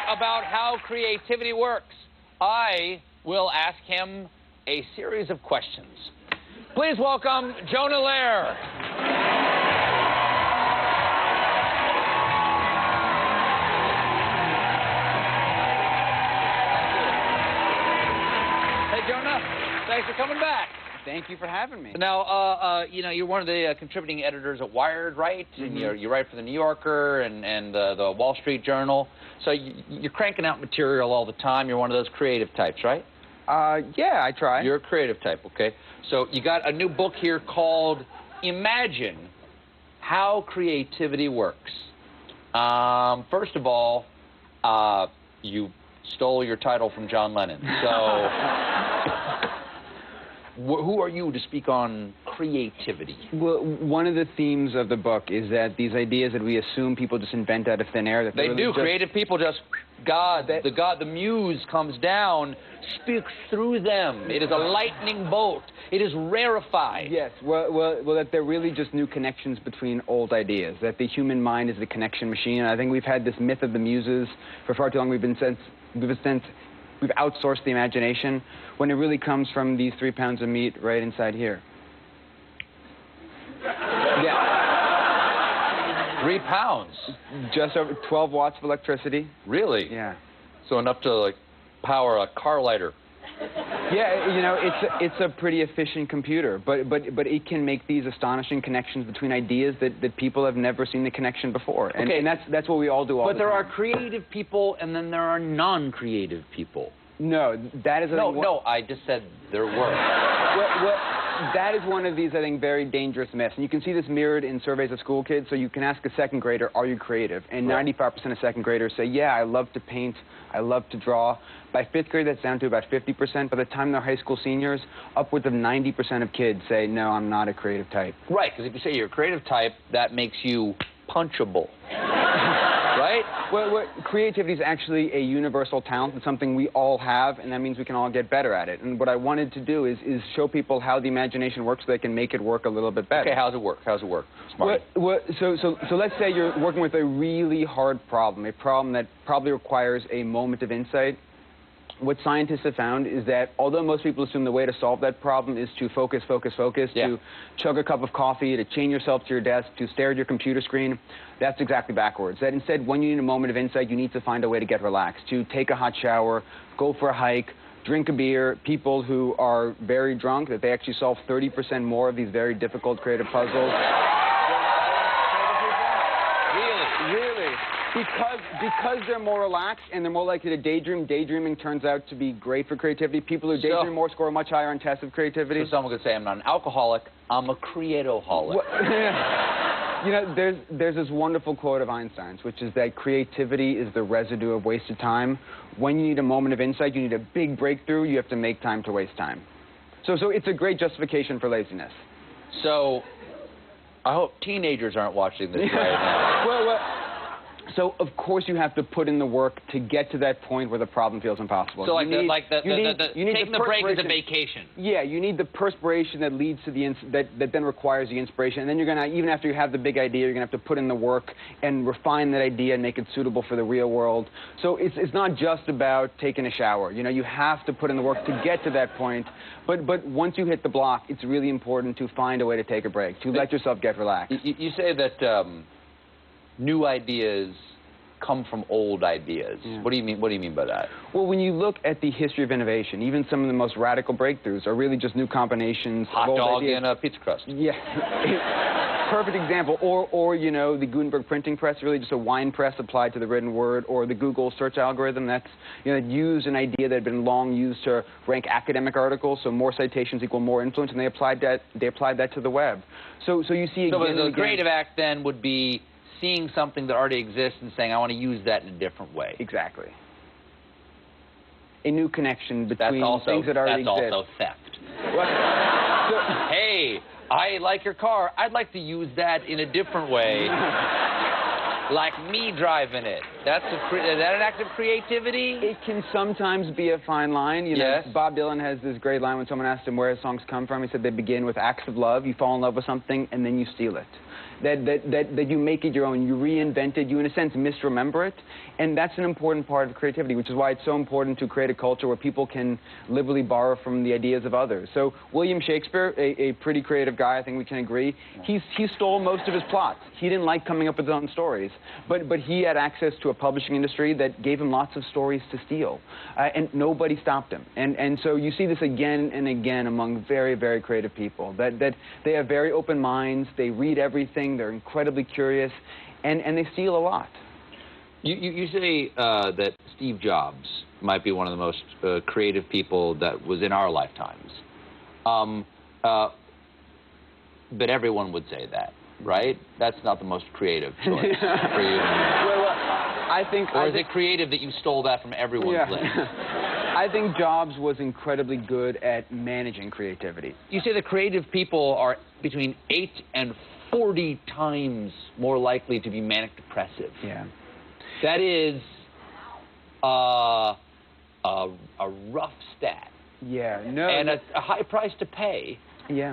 about how creativity works. I will ask him a series of questions. Please welcome Jonah Lehrer. Hey, Jonah. Thanks for coming back. Thank you for having me. Now, you know, you're one of the contributing editors at Wired, right? Mm-hmm. And you write for The New Yorker and the Wall Street Journal. So you're cranking out material all the time. You're one of those creative types, right? Yeah, I try. You're a creative type, okay? So you got a new book here called Imagine How Creativity Works. First of all, you stole your title from John Lennon. So who are you to speak on creativity? Well, one of the themes of the book is that these ideas that we assume people just invent out of thin air. That They really do. just... Creative people just, the muse comes down, speaks through them. It is a lightning bolt. It is rarefied. Yes. Well, that they're really just new connections between old ideas. That the human mind is the connection machine. And I think we've had this myth of the muses for far too long. We've outsourced the imagination when it really comes from these 3 pounds of meat right inside here. Yeah. 3 pounds. Just over 12 watts of electricity. Really? Yeah. So enough to, like, power a car lighter. Yeah, you know, it's a pretty efficient computer, but it can make these astonishing connections between ideas that people have never seen the connection before. And, Okay. and that's what we all do all the time. But there are creative people, and then there are non-creative people. No, that is... No, I just said there were. Well, that is one of these, I think, very dangerous myths. And you can see this mirrored in surveys of school kids. So you can ask a second grader, are you creative? And 95% of second graders say, yeah, I love to paint, I love to draw. By fifth grade, that's down to about 50%. By the time they're high school seniors, upwards of 90% of kids say, no, I'm not a creative type. Right, because if you say you're a creative type, that makes you punchable. Right? Well, creativity is actually a universal talent. It's something we all have, and that means we can all get better at it. And what I wanted to do is show people how the imagination works so they can make it work a little bit better. Okay, how's it work? How's it work? Smart. So let's say you're working with a really hard problem, a problem that probably requires a moment of insight. What scientists have found is that although most people assume the way to solve that problem is to focus, Yeah. to chug a cup of coffee, to chain yourself to your desk, to stare at your computer screen, that's exactly backwards. That instead, when you need a moment of insight, you need to find a way to get relaxed, to take a hot shower, go for a hike, drink a beer. People who are very drunk, that they actually solve 30% more of these very difficult creative puzzles. Really. Because they're more relaxed and they're more likely to daydream. Daydreaming turns out to be great for creativity. People who daydream more score much higher on tests of creativity. So someone could say, I'm not an alcoholic, I'm a creatoholic. You know, there's this wonderful quote of Einstein's, which is that creativity is the residue of wasted time. When you need a moment of insight, you need a big breakthrough, you have to make time to waste time. So it's a great justification for laziness. So I hope teenagers aren't watching this right now. So, of course, you have to put in the work to get to that point where the problem feels impossible. So, taking the break is a vacation. Yeah, you need the perspiration that leads to that then requires the inspiration. And then you're going to, even after you have the big idea, you're going to have to put in the work and refine that idea and make it suitable for the real world. So it's not just about taking a shower. You know, you have to put in the work to get to that point. But once you hit the block, it's really important to find a way to take a break, to let yourself get relaxed. You say that new ideas come from old ideas. Yeah. What do you mean by that? Well, when you look at the history of innovation, even some of the most radical breakthroughs are really just new combinations of old hot dog ideas. and a pizza crust. Yeah. Perfect example. Or, you know, the Gutenberg printing press, really just a wine press applied to the written word, or the Google search algorithm that's, you know, used an idea that had been long used to rank academic articles, so more citations equal more influence, and they applied that to the web. So you see again and again. So the creative act then would be seeing something that already exists and saying, I want to use that in a different way. Exactly. A new connection between things that already exist. That's also theft. Hey, I like your car. I'd like to use that in a different way. Like me driving it. Is that an act of creativity? It can sometimes be a fine line. You know, Bob Dylan has this great line when someone asked him where his songs come from. He said they begin with acts of love. You fall in love with something, and then you steal it. that you make it your own, you reinvent it, you in a sense misremember it, and that's an important part of creativity, which is why it's so important to create a culture where people can liberally borrow from the ideas of others. So William Shakespeare, a pretty creative guy, I think we can agree, he stole most of his plots. He didn't like coming up with his own stories, but he had access to a publishing industry that gave him lots of stories to steal, and nobody stopped him. And so you see this again and again among very, very creative people, that they have very open minds, they read everything, they're incredibly curious, and they steal a lot. You say that Steve Jobs might be one of the most creative people that was in our lifetimes. But everyone would say that, right? That's not the most creative choice for you. Well, I think... Or is it creative that you stole that from everyone's list? I think Jobs was incredibly good at managing creativity. You say that creative people are between 8 and 40 times more likely to be manic depressive. Yeah. That is a rough stat. Yeah, no. And a high price to pay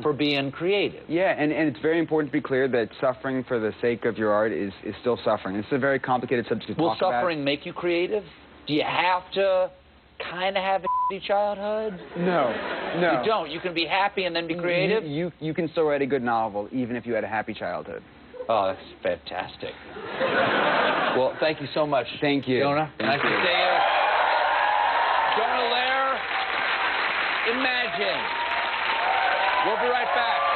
for being creative. Yeah, and it's very important to be clear that suffering for the sake of your art is still suffering. It's a very complicated subject to talk about. Will suffering make you creative? Do you have to kind of have a shitty childhood? No, no. You don't. You can be happy and then be creative? You can still write a good novel even if you had a happy childhood. Oh, that's fantastic. Well, thank you so much. Thank you. Jonah, nice to see you. Jonah Lehrer, Imagine. We'll be right back.